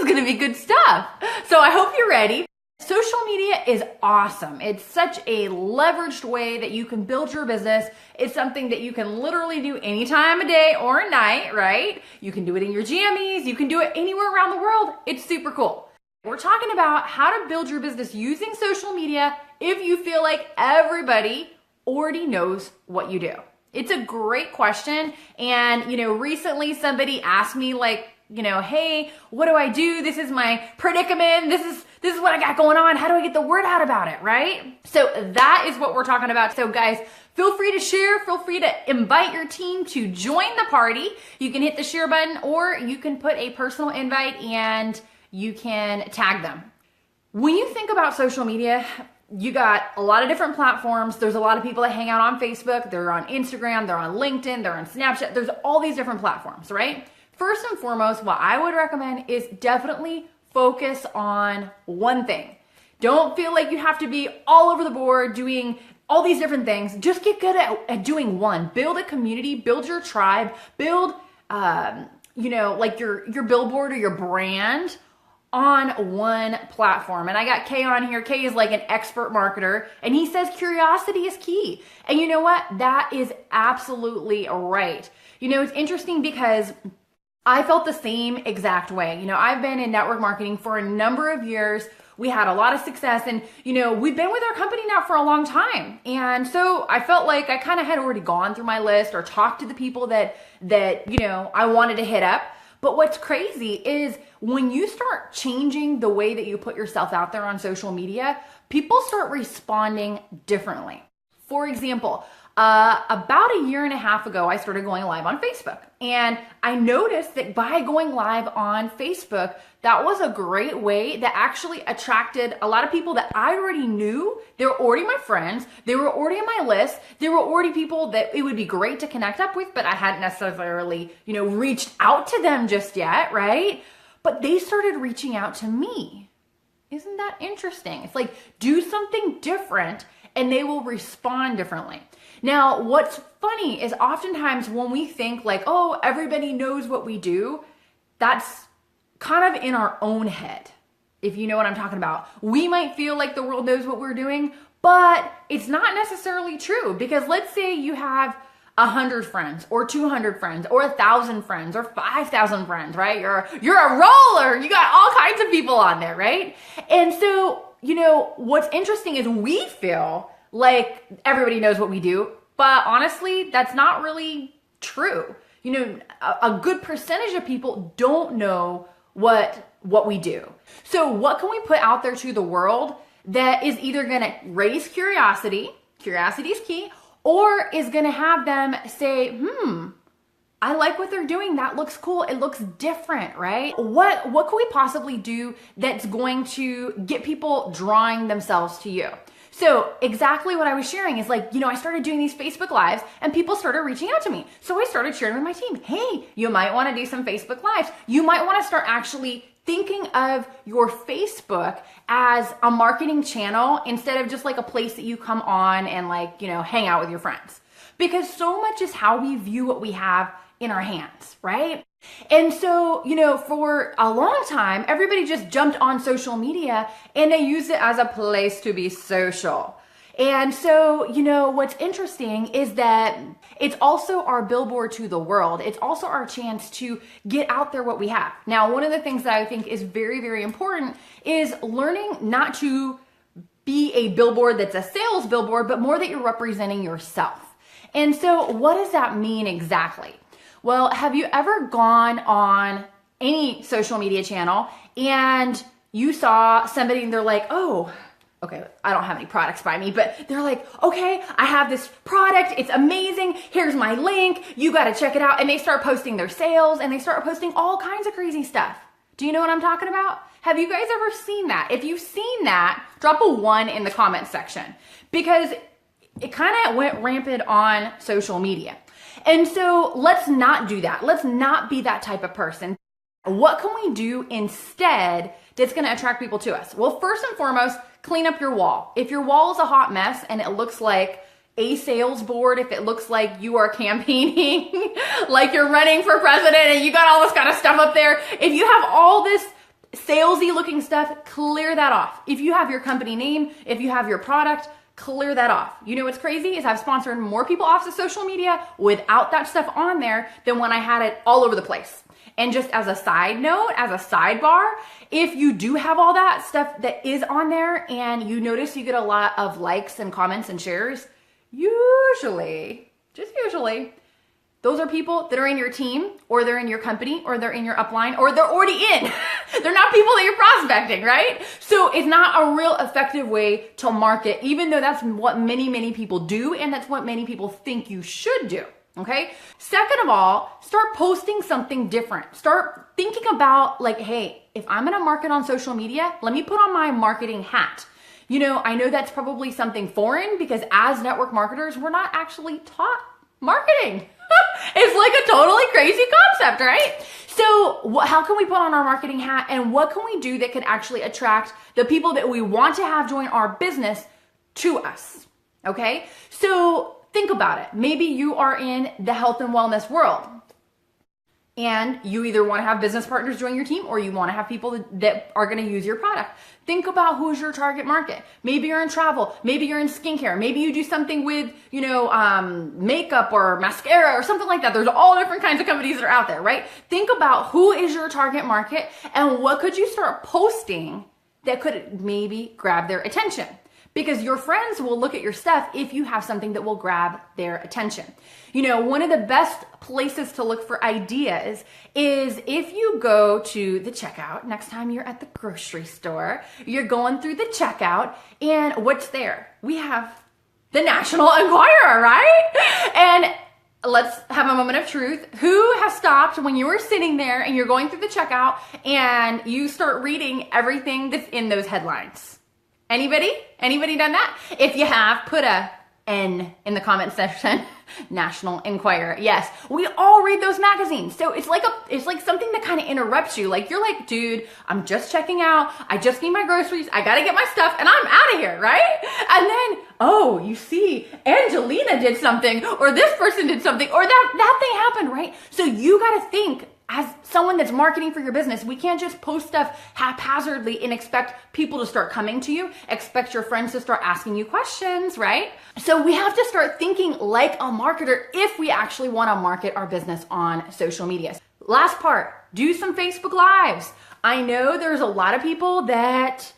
gonna be good stuff. So I hope you're ready. Social media is awesome. It's such a leveraged way that you can build your business. It's something that you can literally do any time of day or night, right? You can do it in your jammies. You can do it anywhere around the world. It's super cool. We're talking about how to build your business using social media if you feel like everybody already knows what you do. It's a great question. And, recently somebody asked me hey, what do I do? This is my predicament. This is what I got going on. How do I get the word out about it, right? So that is what we're talking about. So guys, feel free to share. Feel free to invite your team to join the party. You can hit the share button or you can put a personal invite and you can tag them. When you think about social media, you got a lot of different platforms. There's a lot of people that hang out on Facebook. They're on Instagram. They're on LinkedIn. They're on Snapchat. There's all these different platforms, right? First and foremost, what I would recommend is definitely focus on one thing. Don't feel like you have to be all over the board doing all these different things. Just get good at doing one. Build a community, build your tribe, build, your billboard or your brand on one platform. And I got Kay on here. Kay is like an expert marketer and he says curiosity is key. And you know what? That is absolutely right. It's interesting because I felt the same exact way. I've been in network marketing for a number of years. We had a lot of success and, we've been with our company now for a long time. And so I felt like I kind of had already gone through my list or talked to the people that I wanted to hit up. But what's crazy is when you start changing the way that you put yourself out there on social media, people start responding differently. For example, about a year and a half ago, I started going live on Facebook. And I noticed that by going live on Facebook, that was a great way that actually attracted a lot of people that I already knew. They were already my friends. They were already on my list. They were already people that it would be great to connect up with, but I hadn't necessarily, reached out to them just yet, right? But they started reaching out to me. Isn't that interesting? It's like, do something different and they will respond differently. Now, what's funny is oftentimes when we think like, oh, everybody knows what we do, that's kind of in our own head, if you know what I'm talking about. We might feel like the world knows what we're doing, but it's not necessarily true because let's say you have 100 friends or 200 friends or 1,000 friends or 5,000 friends, right? You're a roller. You got all kinds of people on there, right? And so, what's interesting is we feel like everybody knows what we do, but honestly, that's not really true. A good percentage of people don't know what we do. So what can we put out there to the world that is either going to raise curiosity is key, or is going to have them say, I like what they're doing. That looks cool. It looks different, right? What can we possibly do that's going to get people drawing themselves to you? So exactly what I was sharing is I started doing these Facebook Lives and people started reaching out to me. So I started sharing with my team, hey, you might want to do some Facebook Lives. You might want to start actually thinking of your Facebook as a marketing channel instead of just like a place that you come on and hang out with your friends. Because so much is how we view what we have in our hands, right? And so, for a long time, everybody just jumped on social media and they used it as a place to be social. And so, what's interesting is that it's also our billboard to the world. It's also our chance to get out there what we have. Now, one of the things that I think is very, very important is learning not to be a billboard that's a sales billboard, but more that you're representing yourself. And so what does that mean exactly? Well, have you ever gone on any social media channel and you saw somebody and they're like, oh, okay, I don't have any products by me, but they're like, okay, I have this product. It's amazing. Here's my link. You got to check it out. And they start posting their sales and they start posting all kinds of crazy stuff. Do you know what I'm talking about? Have you guys ever seen that? If you've seen that, drop a 1 in the comments section because it kind of went rampant on social media. And so let's not do that. Let's not be that type of person. What can we do instead that's going to attract people to us? Well, first and foremost, clean up your wall. If your wall is a hot mess and it looks like a sales board, if it looks like you are campaigning, like you're running for president and you got all this kind of stuff up there, if you have all this salesy looking stuff, clear that off. If you have your company name, if you have your product, clear that off. You know what's crazy is I've sponsored more people off of social media without that stuff on there than when I had it all over the place. And just as a side note, as a sidebar, if you do have all that stuff that is on there and you notice you get a lot of likes and comments and shares, usually, just usually, those are people that are in your team, or they're in your company, or they're in your upline, or they're already in. They're not people that you're prospecting, right? So it's not a real effective way to market, even though that's what many, many people do, and that's what many people think you should do, okay? Second of all, start posting something different. Start thinking about like, hey, if I'm gonna market on social media, let me put on my marketing hat. You know, I know that's probably something foreign because as network marketers, we're not actually taught marketing. It's like a totally crazy concept, right? So how can we put on our marketing hat, and what can we do that can actually attract the people that we want to have join our business to us? Okay. So think about it. Maybe you are in the health and wellness world, and you either want to have business partners join your team, or you want to have people that are going to use your product. Think about who's your target market. Maybe you're in travel. Maybe you're in skincare. Maybe you do something with, makeup or mascara or something like that. There's all different kinds of companies that are out there, right? Think about who is your target market and what could you start posting that could maybe grab their attention. Because your friends will look at your stuff if you have something that will grab their attention. You know, one of the best places to look for ideas is if you go to the checkout, next time you're at the grocery store, you're going through the checkout, and what's there? We have the National Enquirer, right? And let's have a moment of truth. Who has stopped when you were sitting there and you're going through the checkout and you start reading everything that's in those headlines? Anybody? Anybody done that? If you have, put a N in the comment section. National Enquirer. Yes, we all read those magazines. So it's like something that kind of interrupts you. Like you're like, dude, I'm just checking out. I just need my groceries. I got to get my stuff and I'm out of here, right? And then, oh, you see, Angelina did something, or this person did something, or that thing happened, right? So you got to think, as someone that's marketing for your business, we can't just post stuff haphazardly and expect people to start coming to you, expect your friends to start asking you questions, right? So we have to start thinking like a marketer if we actually want to market our business on social media. Last part, do some Facebook Lives. I know there's a lot of people that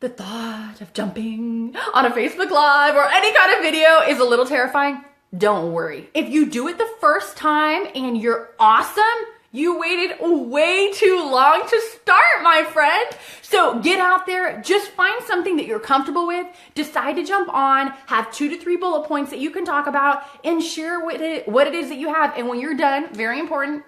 the thought of jumping on a Facebook Live or any kind of video is a little terrifying. Don't worry. If you do it the first time and you're awesome, you waited way too long to start, my friend. So get out there, just find something that you're comfortable with, decide to jump on, have 2 to 3 bullet points that you can talk about, and share what it is that you have. And when you're done, very important,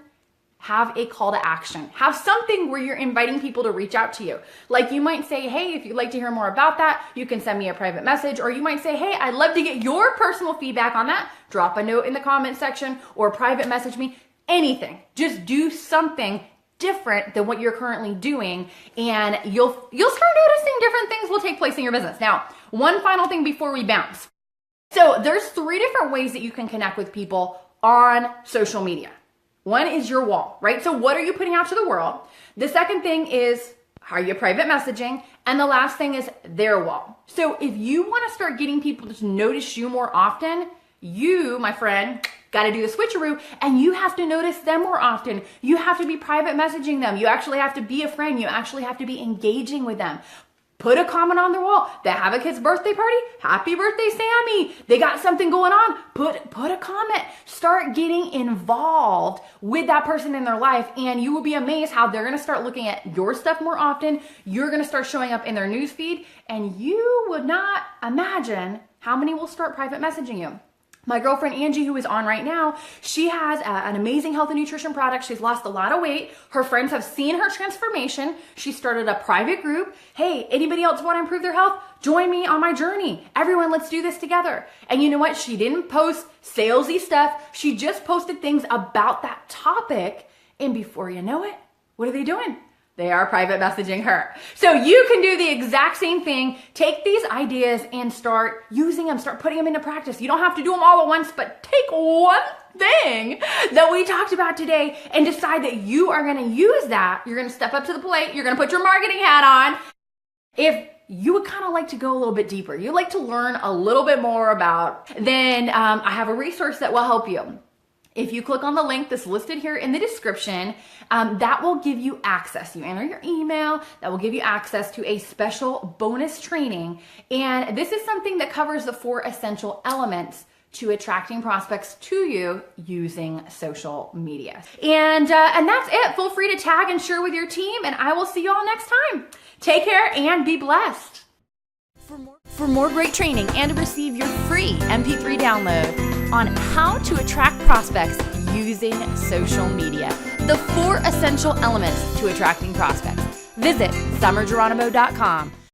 have a call to action. Have something where you're inviting people to reach out to you. Like you might say, hey, if you'd like to hear more about that, you can send me a private message. Or you might say, hey, I'd love to get your personal feedback on that. Drop a note in the comment section or private message me. Anything. Just do something different than what you're currently doing, and you'll start noticing different things will take place in your business. Now, one final thing before we bounce. So there's 3 different ways that you can connect with people on social media. One is your wall, right? So what are you putting out to the world? The second thing is, are you private messaging? And the last thing is their wall. So if you want to start getting people to notice you more often, you, my friend, got to do the switcheroo, and you have to notice them more often. You have to be private messaging them. You actually have to be a friend. You actually have to be engaging with them. Put a comment on their wall. They have a kid's birthday party. Happy birthday, Sammy. They got something going on. Put a comment. Start getting involved with that person in their life, and you will be amazed how they're going to start looking at your stuff more often. You're going to start showing up in their newsfeed, and you would not imagine how many will start private messaging you. My girlfriend Angie, who is on right now, she has an amazing health and nutrition product. She's lost a lot of weight. Her friends have seen her transformation. She started a private group. Hey, anybody else want to improve their health? Join me on my journey. Everyone, let's do this together. And you know what? She didn't post salesy stuff. She just posted things about that topic. And before you know it, what are they doing? They are private messaging her. So you can do the exact same thing. Take these ideas and start using them. Start putting them into practice. You don't have to do them all at once, but take one thing that we talked about today and decide that you are going to use that. You're going to step up to the plate. You're going to put your marketing hat on. If you would kind of like to go a little bit deeper, you'd like to learn a little bit more about, then I have a resource that will help you. If you click on the link that's listed here in the description, that will give you access. You enter your email, that will give you access to a special bonus training. And this is something that covers the 4 essential elements to attracting prospects to you using social media. And that's it. Feel free to tag and share with your team, and I will see you all next time. Take care and be blessed. For more great training and to receive your free MP3 download on how to attract prospects using social media, the 4 essential elements to attracting prospects, visit summergeronimo.com.